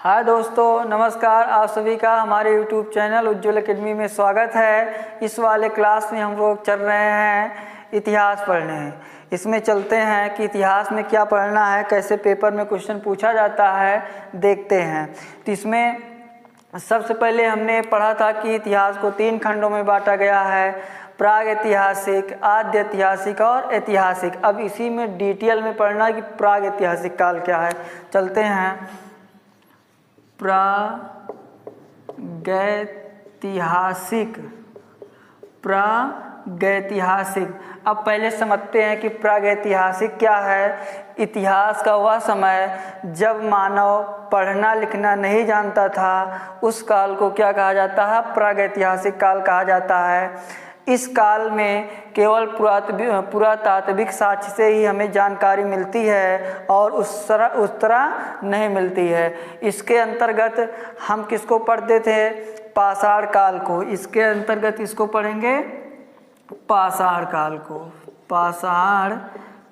हाय दोस्तों, नमस्कार। आप सभी का हमारे YouTube चैनल उज्ज्वल एकेडमी में स्वागत है। इस वाले क्लास में हम लोग चल रहे हैं इतिहास पढ़ने। इसमें चलते हैं कि इतिहास में क्या पढ़ना है, कैसे पेपर में क्वेश्चन पूछा जाता है, देखते हैं। तो इसमें सबसे पहले हमने पढ़ा था कि इतिहास को 3 खंडों में बांटा गया है, प्राग ऐतिहासिक, आद्य ऐतिहासिक और ऐतिहासिक। अब इसी में डिटेल में पढ़ना कि प्राग ऐतिहासिक काल क्या है। चलते हैं। प्रागैतिहासिक, प्रागैतिहासिक। अब पहले समझते हैं कि प्रागैतिहासिक क्या है। इतिहास का वह समय जब मानव पढ़ना लिखना नहीं जानता था, उस काल को क्या कहा जाता है? प्रागैतिहासिक काल कहा जाता है। इस काल में केवल पुरातात्विक साक्ष्य से ही हमें जानकारी मिलती है और उस तरह नहीं मिलती है। इसके अंतर्गत हम किसको पढ़ते थे? पाषाण काल को। इसके अंतर्गत इसको पढ़ेंगे पाषाण काल को। पाषाण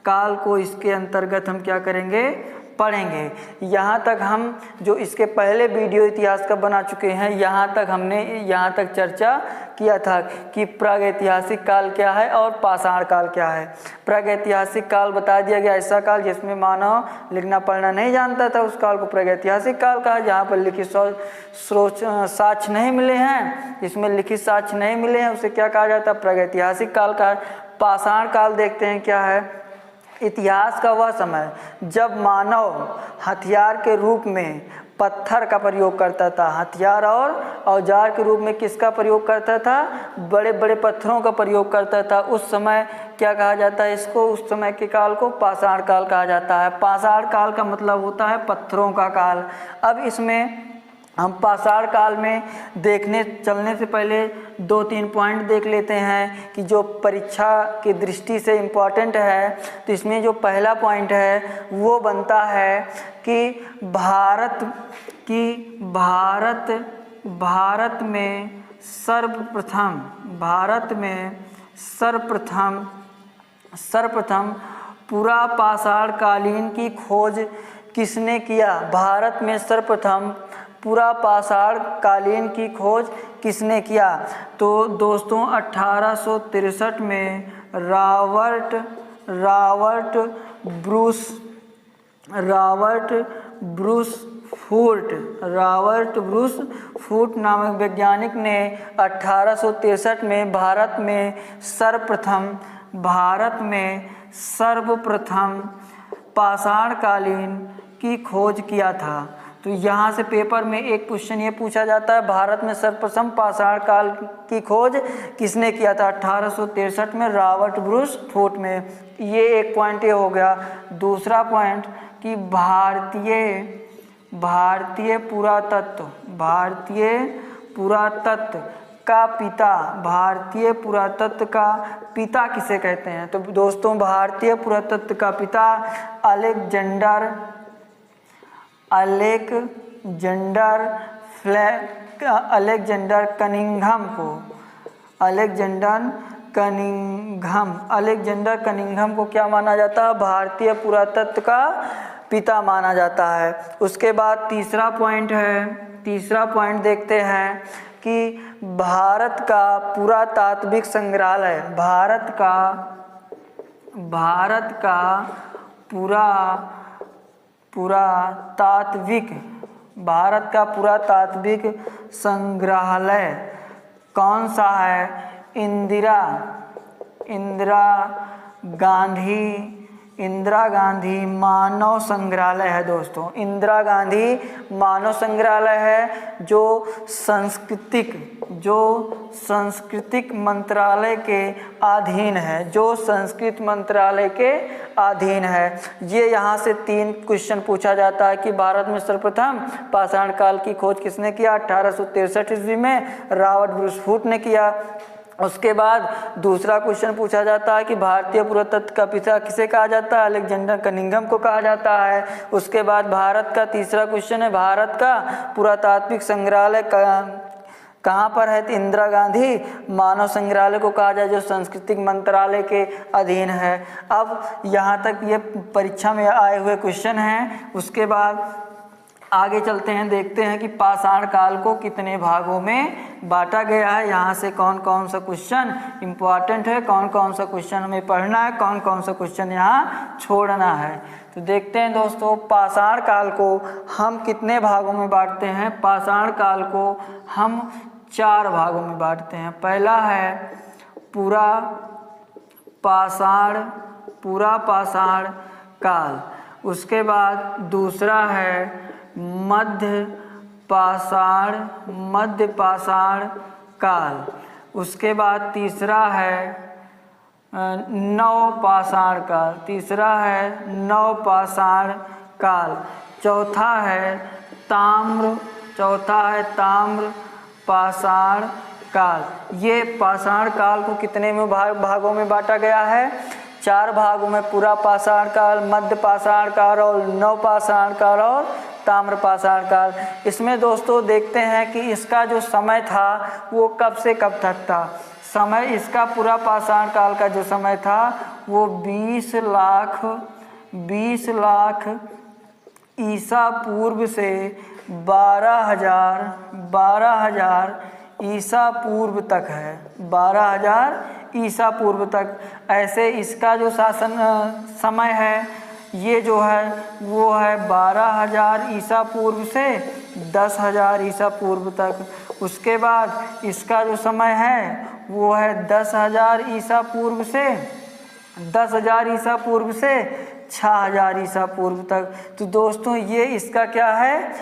काल को इसके अंतर्गत हम क्या करेंगे? पढ़ेंगे। यहाँ तक हम जो इसके पहले वीडियो इतिहास का बना चुके हैं, यहाँ तक चर्चा किया था कि प्रागैतिहासिक काल क्या है और पाषाण काल क्या है। प्रागैतिहासिक काल बता दिया गया ऐसा काल जिसमें मानव लिखना पढ़ना नहीं जानता था, उस काल को प्रागैतिहासिक काल कहा। जहाँ पर लिखित साक्ष्य नहीं मिले हैं, जिसमें लिखित साक्ष्य नहीं मिले हैं, उसे क्या कहा जाता है? प्रागैतिहासिक काल का। पाषाण काल देखते हैं क्या है। इतिहास का वह समय जब मानव हथियार के रूप में पत्थर का प्रयोग करता था। हथियार और औजार के रूप में किसका प्रयोग करता था? बड़े बड़े पत्थरों का प्रयोग करता था। उस समय क्या कहा जाता है इसको? उस समय के काल को पाषाण काल कहा जाता है। पाषाण काल का मतलब होता है पत्थरों का काल। अब इसमें हम पाषाण काल में चलने से पहले 2-3 पॉइंट देख लेते हैं कि जो परीक्षा की दृष्टि से इम्पॉर्टेंट है। तो इसमें जो पहला पॉइंट है वो बनता है कि भारत में सर्वप्रथम पूरा पाषाण कालीन की खोज किसने किया? भारत में सर्वप्रथम पूरा पाषाण कालीन की खोज किसने किया? तो दोस्तों 1863 में रॉबर्ट ब्रूस फूट नामक वैज्ञानिक ने 1863 में भारत में सर्वप्रथम पाषाण कालीन की खोज किया था। तो यहाँ से पेपर में एक क्वेश्चन ये पूछा जाता है, भारत में सर्वप्रथम पाषाण काल की खोज किसने किया था? 1863 में रॉबर्ट ब्रूस फूट में। ये एक पॉइंट ये हो गया। दूसरा पॉइंट कि भारतीय पुरातत्व का पिता किसे कहते हैं? तो दोस्तों भारतीय पुरातत्व का पिता अलेक्जेंडर कनिंघम को क्या माना जाता है? भारतीय पुरातत्व का पिता माना जाता है। उसके बाद तीसरा पॉइंट देखते हैं कि भारत का पुरातात्विक संग्रहालय, भारत का पुरातात्विक संग्रहालय कौन सा है? इंदिरा गांधी मानव संग्रहालय है दोस्तों। इंदिरा गांधी मानव संग्रहालय है जो सांस्कृतिक मंत्रालय के अधीन है। ये यहाँ से 3 क्वेश्चन पूछा जाता है कि भारत में सर्वप्रथम पाषाण काल की खोज किसने किया? 1863 ईस्वी में रॉबर्ट ब्रूस फूट ने किया। उसके बाद दूसरा क्वेश्चन पूछा जाता है कि भारतीय पुरातत्व का पिता किसे कहा जाता है? अलेक्जेंडर कनिंघम को कहा जाता है। उसके बाद भारत का तीसरा क्वेश्चन है, भारत का पुरातात्विक संग्रहालय कहाँ पर है? तो इंदिरा गांधी मानव संग्रहालय को कहा जाए, जो सांस्कृतिक मंत्रालय के अधीन है। अब यहाँ तक ये परीक्षा में आए हुए क्वेश्चन हैं। उसके बाद आगे चलते हैं, देखते हैं कि पाषाण काल को कितने भागों में बांटा गया है। यहाँ से कौन कौन सा क्वेश्चन इम्पोर्टेंट है, कौन कौन सा क्वेश्चन हमें पढ़ना है, कौन कौन सा क्वेश्चन यहाँ छोड़ना है। तो देखते हैं दोस्तों, पाषाण काल को हम कितने भागों में बांटते हैं। पाषाण काल को हम 4 भागों में बांटते हैं। पहला है पूरा पाषाण काल, उसके बाद दूसरा है मध्य पाषाण काल, उसके बाद तीसरा है नवपाषाण काल, चौथा है ताम्र पाषाण काल। ये पाषाण काल को कितने में भागों में बांटा गया है? 4 भागों में, पूरा पाषाण काल, मध्य पाषाण काल और नवपाषाण काल और ताम्र पाषाण काल। इसमें दोस्तों देखते हैं कि इसका जो समय था वो कब से कब तक था। समय इसका पूरा पाषाण काल का जो समय था वो 20 लाख ईसा पूर्व से 12,000 ईसा पूर्व तक है। 12,000 ईसा पूर्व तक ऐसे इसका जो शासन समय है ये जो है वो है 12,000 ईसा पूर्व से 10,000 ईसा पूर्व तक। उसके बाद इसका जो समय है वो है 10,000 ईसा पूर्व से 6,000 ईसा पूर्व तक। तो दोस्तों ये इसका क्या है,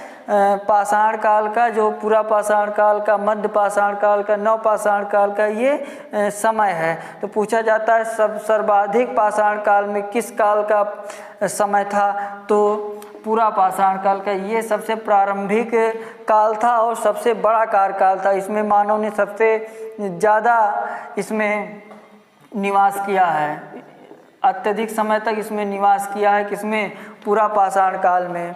पाषाण काल का, जो पूरा पाषाण काल का, मध्य पाषाण काल का, नव पाषाण काल का ये समय है। तो पूछा जाता है सर्वाधिक पाषाण काल में किस काल का समय था, तो पूरा पाषाण काल का ये सबसे प्रारंभिक काल था और सबसे बड़ा कार्यकाल था। इसमें मानव ने सबसे ज़्यादा इसमें निवास किया है, अत्यधिक समय तक इसमें निवास किया है, किसमें, पूरा पाषाण काल में।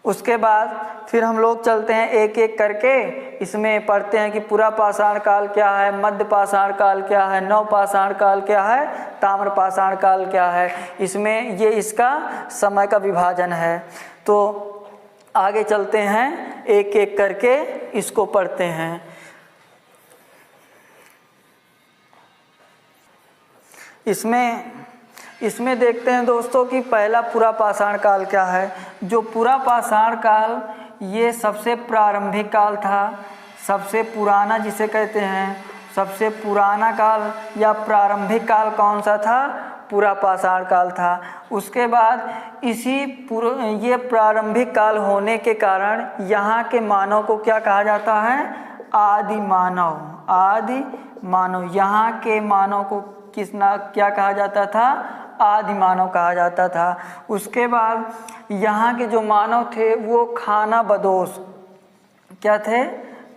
उसके बाद फिर हम लोग चलते हैं एक एक करके, इसमें पढ़ते हैं कि पूरा पाषाण काल क्या है, मध्य पाषाण काल क्या है, नव पाषाण काल क्या है, ताम्र पाषाण काल क्या है। इसमें ये इसका समय का विभाजन है। तो आगे चलते हैं, एक एक करके इसको पढ़ते हैं। इसमें देखते हैं दोस्तों कि पहला पूरा पाषाण काल क्या है। जो पूरा पाषाण काल ये सबसे प्रारंभिक काल था, सबसे पुराना जिसे कहते हैं, सबसे पुराना काल या प्रारंभिक काल कौन सा था, पूरा पाषाण काल था। उसके बाद ये प्रारंभिक काल होने के कारण यहाँ के मानव को क्या कहा जाता है, आदि मानव। यहाँ के मानव को क्या कहा जाता था, आदि मानव कहा जाता था। उसके बाद यहाँ के जो मानव थे वो खानाबदोश, क्या थे,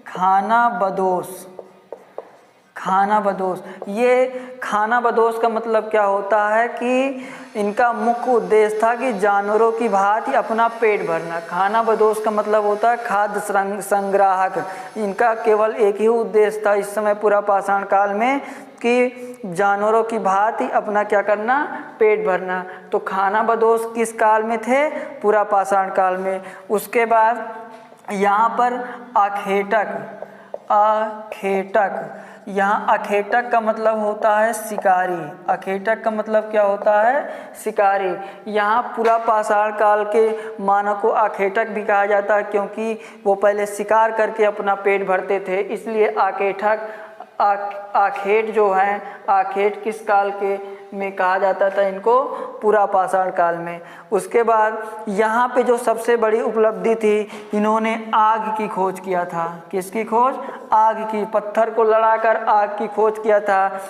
खानाबदोश। ये खानाबदोश का मतलब क्या होता है कि इनका मुख्य उद्देश्य था कि जानवरों की भांति अपना पेट भरना। खानाबदोश का मतलब होता है खाद्य संग्राहक। इनका केवल एक ही उद्देश्य था इस समय पूरा पाषाण काल में कि जानवरों की भांति अपना क्या करना, पेट भरना। तो खानाबदोश किस काल में थे, पूरा पाषाण काल में। उसके बाद यहाँ पर अखेटक, यहाँ अखेटक का मतलब होता है शिकारी। अखेटक का मतलब क्या होता है, शिकारी। यहाँ पूरा पाषाण काल के मानव को अखेटक भी कहा जाता है क्योंकि वो पहले शिकार करके अपना पेट भरते थे, इसलिए अखेटक आखेट जो है, आखेट किस काल के में कहा जाता था इनको, पूरा पाषाण काल में। उसके बाद यहाँ पे जो सबसे बड़ी उपलब्धि थी, इन्होंने आग की खोज किया था। किसकी खोज, आग की। पत्थर को लड़ाकर आग की खोज किया था।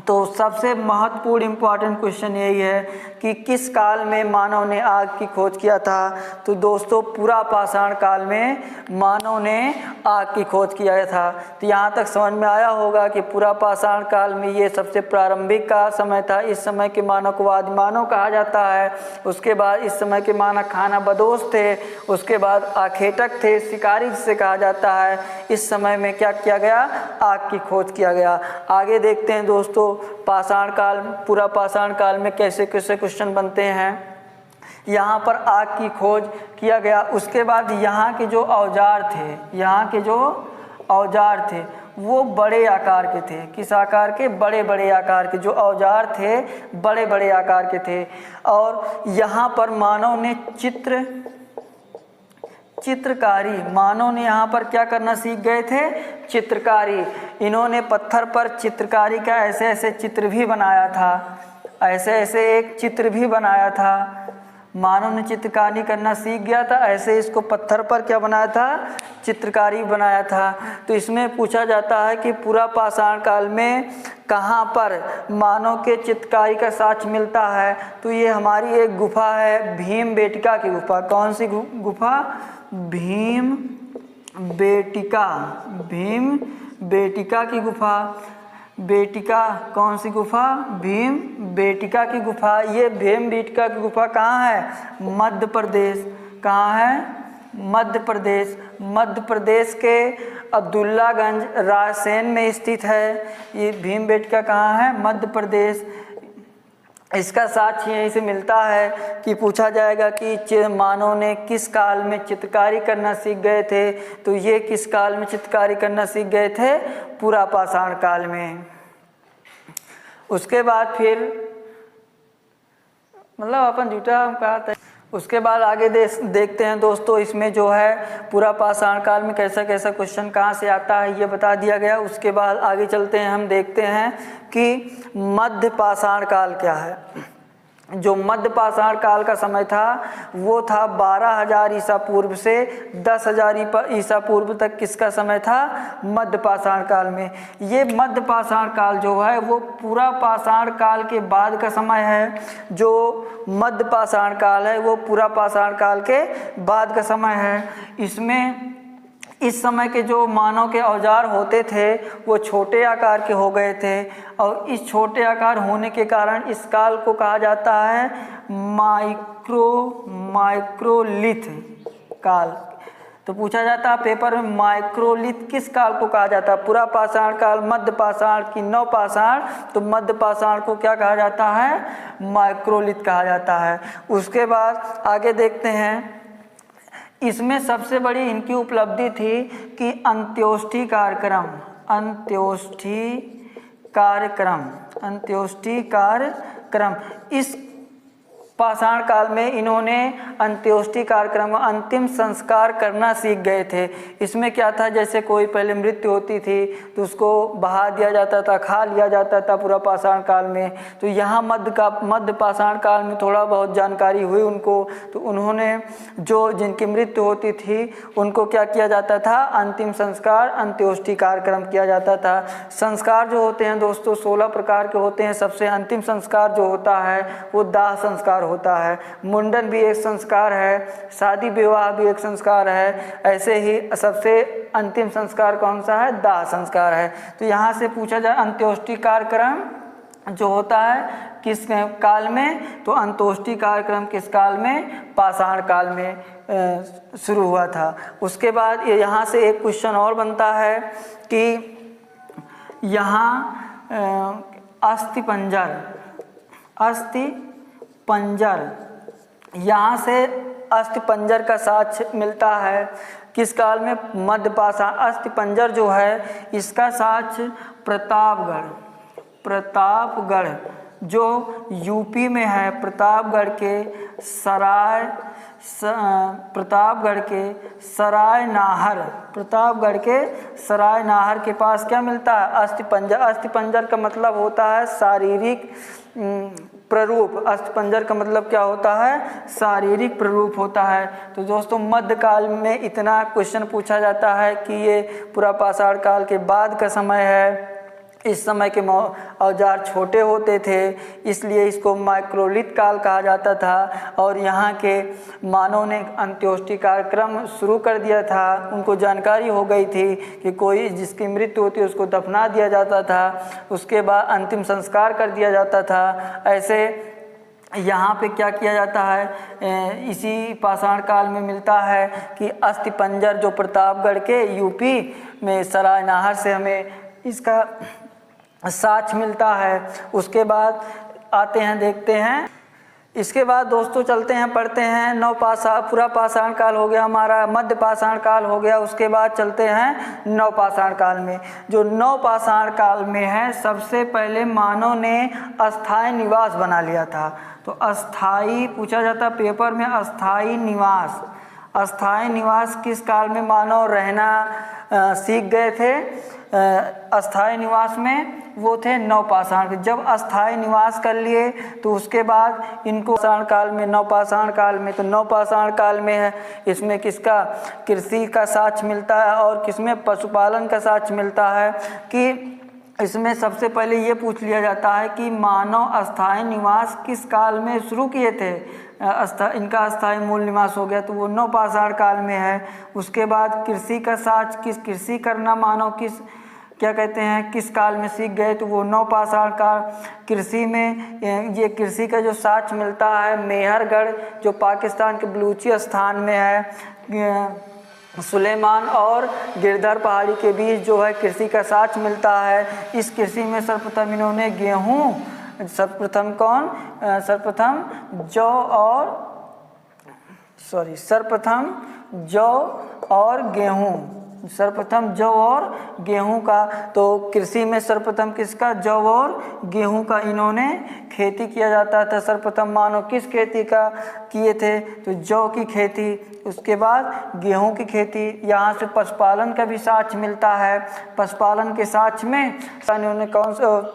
तो सबसे महत्वपूर्ण इम्पॉर्टेंट क्वेश्चन यही है कि किस काल में मानव ने आग की खोज किया था। तो दोस्तों पूरा पाषाण काल में मानव ने आग की खोज किया था। तो यहाँ तक समझ में आया होगा कि पूरा पाषाण काल में ये सबसे प्रारंभिक का समय था। इस समय के मानव को आदि मानव कहा जाता है। उसके बाद इस समय के मानव खानाबदोश थे। उसके बाद आखेटक थे, शिकारी जिसे कहा जाता है। इस समय में क्या किया गया, आग की खोज किया गया। आगे देखते हैं दोस्तों पाषाण काल, पूरा पाषाण काल में कैसे कैसे क्वेश्चन बनते हैं। यहाँ पर आग की खोज किया गया। उसके बाद यहाँ के जो औजार थे वो बड़े आकार के थे। किस आकार के? बड़े बड़े आकार के। जो औजार थे बड़े बड़े आकार के थे। और यहाँ पर मानव ने मानव ने यहाँ पर क्या करना सीख गए थे? चित्रकारी। इन्होंने पत्थर पर चित्रकारी का ऐसे ऐसे चित्र भी बनाया था, एक चित्र भी बनाया था। मानव ने चित्रकारी करना सीख गया था, ऐसे इसको पत्थर पर क्या बनाया था? चित्रकारी बनाया था। तो इसमें पूछा जाता है कि पूरा पाषाण काल में कहाँ पर मानव के चित्रकारी का साक्ष्य मिलता है? तो ये हमारी एक गुफा है, भीमबेटका की गुफा। कौन सी गुफा? भीमबेटका की गुफा। बेटिका कौन सी गुफा? भीमबेटका की गुफा। ये भीमबेटका की गुफा कहाँ है? मध्य प्रदेश। कहाँ है? मध्य प्रदेश के अब्दुल्लागंज रायसेन में स्थित है। ये भीमबेटका कहाँ है? मध्य प्रदेश। इसका साक्ष्य यहीं से मिलता है कि पूछा जाएगा कि मानव ने किस काल में चित्रकारी करना सीख गए थे? तो ये किस काल में चित्रकारी करना सीख गए थे? पूरा पाषाण काल में। उसके बाद फिर अपन झूठा कहा था। उसके बाद आगे देखते हैं दोस्तों, इसमें जो है पूरा पाषाण काल में कैसा कैसा क्वेश्चन कहाँ से आता है ये बता दिया गया। उसके बाद आगे चलते हैं, हम देखते हैं कि मध्य पाषाण काल क्या है। जो मध्य पाषाण काल का समय था वो था 12,000 ईसा पूर्व से 10,000 ईसा पूर्व तक। किसका समय था? मध्य पाषाण काल में। ये मध्य पाषाण काल जो है वो पूरा पाषाण काल के बाद का समय है। जो मध्य पाषाण काल है वो पूरा पाषाण काल के बाद का समय है। इसमें इस समय के जो मानव के औजार होते थे वो छोटे आकार के हो गए थे, और इस छोटे आकार होने के कारण इस काल को कहा जाता है माइक्रोलिथ काल। तो पूछा जाता है पेपर में, माइक्रोलिथ किस काल को कहा जाता है? पूरा पाषाण काल, मध्य पाषाण की नवपाषाण? तो मध्य पाषाण को क्या कहा जाता है? माइक्रोलिथ कहा जाता है। उसके बाद आगे देखते हैं, इसमें सबसे बड़ी इनकी उपलब्धि थी कि अंत्योष्ठि कार्यक्रम। इस पाषाण काल में इन्होंने अंत्योष्ठि कार्यक्रम, अंतिम संस्कार करना सीख गए थे। इसमें क्या था? जैसे कोई पहले मृत्यु होती थी तो उसको बहा दिया जाता था, खा लिया जाता था पूरा पाषाण काल में। तो यहाँ मध्य पाषाण काल में थोड़ा बहुत जानकारी हुई उनको, तो उन्होंने जो जिनकी मृत्यु होती थी उनको क्या किया जाता था? अंतिम संस्कार, अंत्योष्ठि कार्यक्रम किया जाता था। संस्कार जो होते हैं दोस्तों 16 प्रकार के होते हैं। सबसे अंतिम संस्कार जो होता है वो दाह संस्कार होता है। मुंडन भी एक संस्कार है, शादी विवाह भी एक संस्कार है। ऐसे ही सबसे अंतिम संस्कार कौन सा है? दाह संस्कार है। तो यहाँ से पूछा जाए अंत्योष्ठि कार्यक्रम जो होता है किस काल में? तो अंत्योष्ठि कार्यक्रम किस काल में? पाषाण काल में शुरू हुआ था। उसके बाद यहाँ से एक क्वेश्चन और बनता है कि यहाँ अस्थिपंजर, यहाँ से अस्थिपंजर का साक्ष्य मिलता है। किस काल में? मध्य पाषाण। अस्थिपंजर जो है इसका साक्ष्य प्रतापगढ़ जो यूपी में है, प्रतापगढ़ के सराय नाहर के पास क्या मिलता है? अस्थिपंजर। अस्थिपंजर का मतलब होता है शारीरिक प्ररूप। अस्थिपंजर का मतलब क्या होता है? शारीरिक प्ररूप होता है। तो दोस्तों मध्यकाल में इतना क्वेश्चन पूछा जाता है कि ये पूरा पाषाण काल के बाद का समय है। इस समय के औजार छोटे होते थे, इसलिए इसको माइक्रोलिथ काल कहा जाता था। और यहाँ के मानव ने अंत्योष्ठि कार्यक्रम शुरू कर दिया था। उनको जानकारी हो गई थी कि कोई जिसकी मृत्यु होती है उसको दफना दिया जाता था, उसके बाद अंतिम संस्कार कर दिया जाता था। ऐसे यहाँ पे क्या किया जाता है? इसी पाषाण काल में मिलता है कि अस्थिपंजर जो प्रतापगढ़ के यूपी में सराय नाहर से हमें इसका साक्ष्य मिलता है। उसके बाद आते हैं, देखते हैं इसके बाद दोस्तों चलते हैं, पढ़ते हैं पूरा पाषाण काल हो गया हमारा, मध्य पाषाण काल हो गया, उसके बाद चलते हैं नवपाषाण काल में। जो नवपाषाण काल में है, सबसे पहले मानव ने अस्थायी निवास बना लिया था। तो अस्थाई पूछा जाता पेपर में, अस्थाई निवास, अस्थाई निवास किस काल में मानव रहना सीख गए थे अस्थाई निवास में? वो थे नवपाषाण। जब अस्थाई निवास कर लिए तो उसके बाद इनको पाषाण काल में, नवपाषाण काल में, तो नवपाषाण काल में है, इसमें किसका कृषि का साक्ष्य मिलता है और किसमें पशुपालन का साक्ष्य मिलता है। कि इसमें सबसे पहले ये पूछ लिया जाता है कि मानव अस्थाई निवास किस काल में शुरू किए थे। इनका अस्थाई मूल निवास हो गया तो वो नवपाषाण काल में है। उसके बाद कृषि का साक्ष्य, कृषि करना मानव क्या कहते हैं किस काल में सीख गए, तो वो नवपाषाण काल। कृषि में ये कृषि का जो साक्ष्य मिलता है मेहरगढ़, जो पाकिस्तान के बलूचिस्तान में है, सुलेमान और गिरधर पहाड़ी के बीच जो है कृषि का साक्ष्य मिलता है। इस कृषि में सर्वप्रथम इन्होंने गेहूँ, सर्वप्रथम जौ और गेहूं का, तो कृषि में सर्वप्रथम किसका, जौ और गेहूं का इन्होंने खेती किया जाता था। सर्वप्रथम मानव किस खेती का किए थे, तो जौ की खेती, उसके बाद गेहूं की खेती। यहाँ से पशुपालन का भी साक्ष्य मिलता है। पशुपालन के साक्ष्य में इन्होंने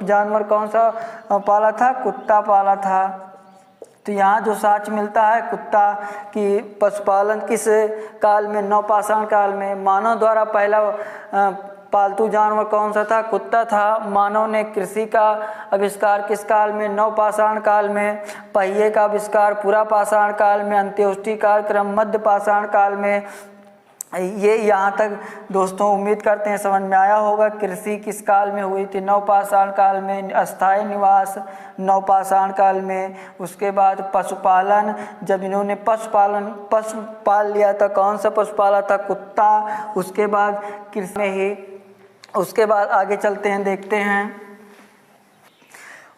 जानवर कौन सा पाला था, कुत्ता पाला था। तो यहाँ जो साक्ष्य मिलता है कुत्ता की पशुपालन किस काल में, नवपाषाण काल में। मानव द्वारा पहला पालतू जानवर कौन सा था, कुत्ता था। मानव ने कृषि का आविष्कार किस काल में, नवपाषाण काल में। पहिए का आविष्कार पूरा पाषाण काल में। अंत्योष्टि कार्यक्रम मध्य पाषाण काल में। ये यहाँ तक दोस्तों उम्मीद करते हैं समझ में आया होगा। कृषि किस काल में हुई थी, नवपाषाण काल में। अस्थायी निवास नवपाषाण काल में। उसके बाद पशुपालन, जब इन्होंने पशु पाल लिया था, कौन सा पशु पाला था, कुत्ता। उसके बाद कृषि में ही, उसके बाद आगे चलते हैं, देखते हैं।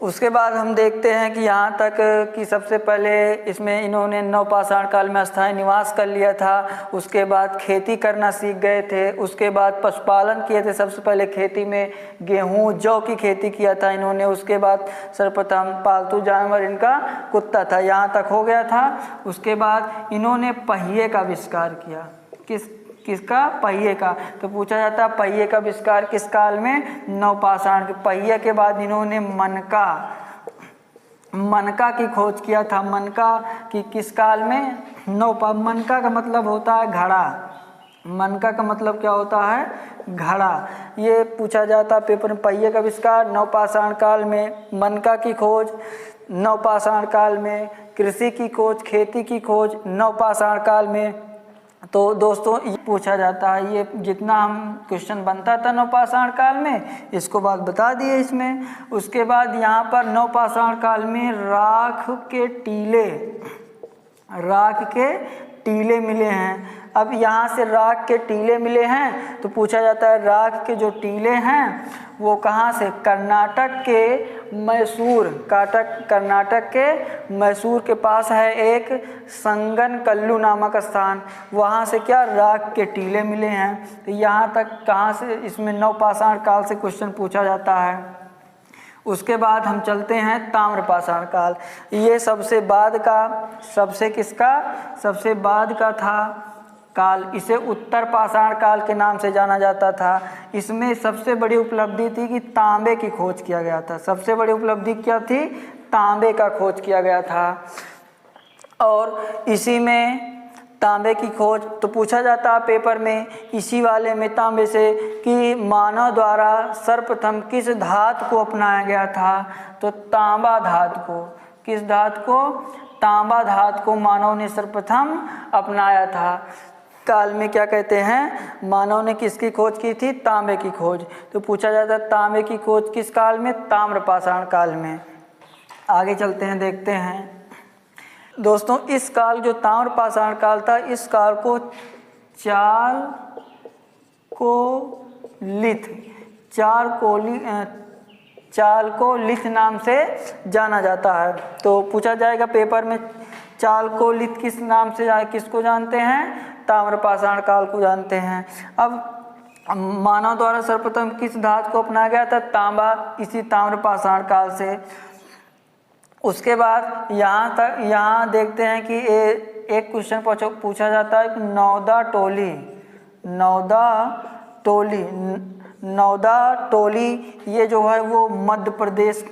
उसके बाद हम देखते हैं कि यहाँ तक कि सबसे पहले इसमें इन्होंने नवपाषाण काल में अस्थायी निवास कर लिया था। उसके बाद खेती करना सीख गए थे। उसके बाद पशुपालन किए थे। सबसे पहले खेती में गेहूँ जौ की खेती किया था इन्होंने। उसके बाद सर्वप्रथम पालतू जानवर इनका कुत्ता था। यहाँ तक हो गया था। उसके बाद इन्होंने पहिए का आविष्कार किया। किसका, पहिए का। तो पूछा जाता है पहिए का आविष्कार किस काल में, नवपाषाण के। पहिए के बाद इन्होंने मनका की खोज किया था। मनका की किस काल में, मनका का मतलब होता है घड़ा। मनका का मतलब क्या होता है, घड़ा। ये पूछा जाता है पेपर में। पहिए का आविष्कार नवपाषाण काल में, मनका की खोज नवपाषाण काल में, कृषि की खोज, खेती की खोज नवपाषाण काल में। तो दोस्तों ये पूछा जाता है, ये जितना हम क्वेश्चन बनता था नवपाषाण काल में, इसको बात बता दिए इसमें। उसके बाद यहाँ पर नवपाषाण काल में राख के टीले मिले हैं। अब यहाँ से राख के टीले मिले हैं तो पूछा जाता है राख के जो टीले हैं वो कहाँ से, कर्नाटक के मैसूर के पास है एक संगनकल्लू नामक स्थान। वहाँ से क्या, राख के टीले मिले हैं। तो यहाँ तक कहाँ से, इसमें नवपाषाण काल से क्वेश्चन पूछा जाता है। उसके बाद हम चलते हैं ताम्रपाषाण काल। ये सबसे बाद का था काल। इसे उत्तर पाषाण काल के नाम से जाना जाता था। इसमें सबसे बड़ी उपलब्धि थी कि तांबे की खोज किया गया था। सबसे बड़ी उपलब्धि क्या थी, तांबे का खोज किया गया था। और इसी में तांबे की खोज, तो पूछा जाता है पेपर में इसी वाले में तांबे से कि मानव द्वारा सर्वप्रथम किस धातु को अपनाया गया था, तो तांबा धातु को। किस धातु को, तांबा धातु को मानव ने सर्वप्रथम अपनाया था। काल में क्या कहते हैं, मानव ने किसकी खोज की थी, तांबे की खोज। तो पूछा जाता है तांबे की खोज किस काल में, ताम्रपाषाण काल में। आगे चलते हैं, देखते हैं दोस्तों। इस काल जो ताम्रपाषाण काल था, इस काल को चालकोलिथ नाम से जाना जाता है। तो पूछा जाएगा पेपर में, चालकोलिथ किस नाम से किसको जानते हैं? ताम्रपाषाण काल को जानते हैं। अब मानव द्वारा सर्वप्रथम किस धातु को अपनाया गया था? तांबा, इसी ताम्रपाषाण काल से। उसके बाद यहाँ देखते हैं कि एक क्वेश्चन पूछा जाता है कि नौदा टोली ये जो है वो मध्य प्रदेश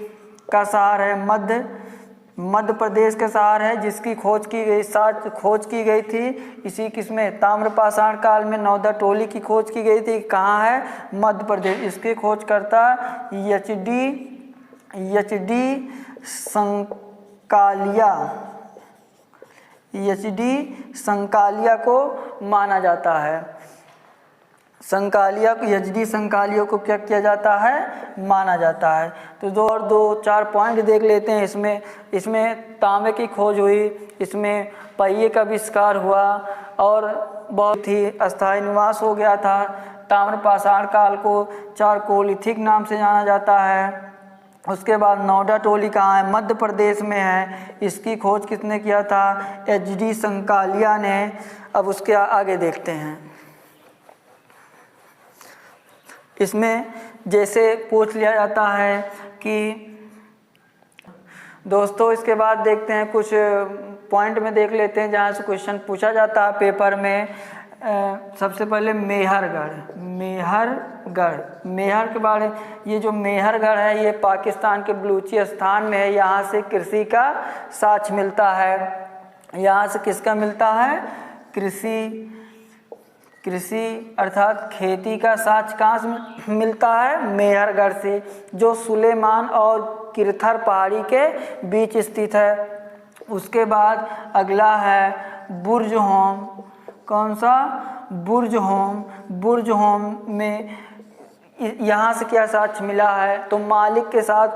का शहर है, मध्य प्रदेश का शहर है, जिसकी खोज की गई थी इसी किसमें? ताम्रपाषाण काल में नौदा टोली की खोज की गई थी। कहाँ है? मध्य प्रदेश। इसके खोजकर्ता एच.डी. संकालिया को माना जाता है। एच.डी. संकालिया को क्या किया जाता है? माना जाता है। तो दो चार पॉइंट देख लेते हैं। इसमें तांबे की खोज हुई, इसमें पहिए का आविष्कार हुआ और बहुत ही अस्थायी निवास हो गया था। ताम्रपाषाण काल को चालकोलिथिक नाम से जाना जाता है। उसके बाद नौदा टोली कहाँ है? मध्य प्रदेश में है। इसकी खोज किसने किया था? एच.डी. संकालिया ने। अब उसके आगे देखते हैं। इसमें जैसे पूछ लिया जाता है कि दोस्तों, इसके बाद देखते हैं कुछ पॉइंट में देख लेते हैं जहाँ से क्वेश्चन पूछा जाता है पेपर में। सबसे पहले मेहर के बारे। ये जो मेहरगढ़ है ये पाकिस्तान के बलूचिस्तान में है। यहाँ से कृषि का साक्ष्य मिलता है। यहाँ से किसका मिलता है? कृषि अर्थात खेती का साक्ष्य कहाँ से मिलता है? मेहरगढ़ से, जो सुलेमान और किरथर पहाड़ी के बीच स्थित है। उसके बाद अगला है बुर्जहोम। कौन सा? बुर्जहोम में यहाँ से क्या साक्ष्य मिला है? तो मालिक के साथ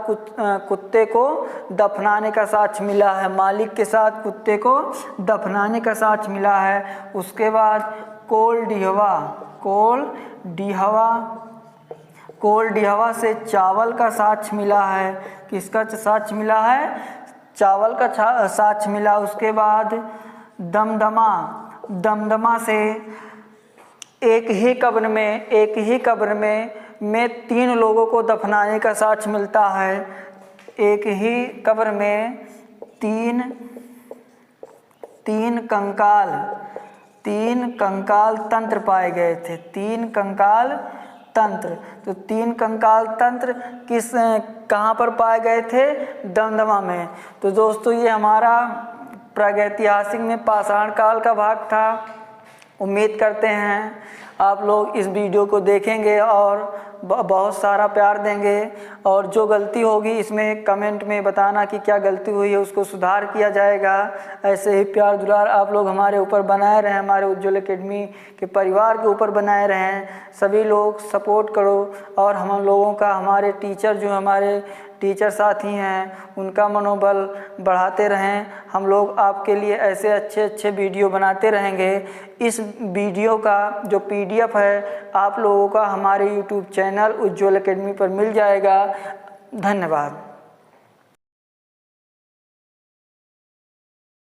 कुत्ते को दफनाने का साक्ष्य मिला है। मालिक के साथ कुत्ते को दफनाने का साक्ष्य मिला है। उसके बाद कोल डिहवा से चावल का साक्ष्य मिला है। किसका साक्ष्य मिला है? चावल का साक्ष्य मिला। उसके बाद दमदमा से एक ही कब्र में 3 लोगों को दफनाने का साक्ष्य मिलता है। एक ही कब्र में तीन कंकाल तंत्र पाए गए थे। 3 कंकाल तंत्र। तो 3 कंकाल तंत्र कहाँ पर पाए गए थे? दमदमा में। तो दोस्तों, ये हमारा प्रागैतिहासिक में पाषाण काल का भाग था। उम्मीद करते हैं आप लोग इस वीडियो को देखेंगे और बहुत सारा प्यार देंगे। और जो गलती होगी इसमें कमेंट में बताना कि क्या गलती हुई है, उसको सुधार किया जाएगा। ऐसे ही प्यार दुलार आप लोग हमारे ऊपर बनाए रहें, हमारे उज्ज्वल एकेडमी के परिवार के ऊपर बनाए रहें। सभी लोग सपोर्ट करो और हम लोगों का, हमारे टीचर जो हमारे टीचर साथी हैं, उनका मनोबल बढ़ाते रहें। हम लोग आपके लिए ऐसे अच्छे वीडियो बनाते रहेंगे। इस वीडियो का जो PDF है आप लोगों का हमारे YouTube चैनल उज्ज्वल एकेडमी पर मिल जाएगा। धन्यवाद।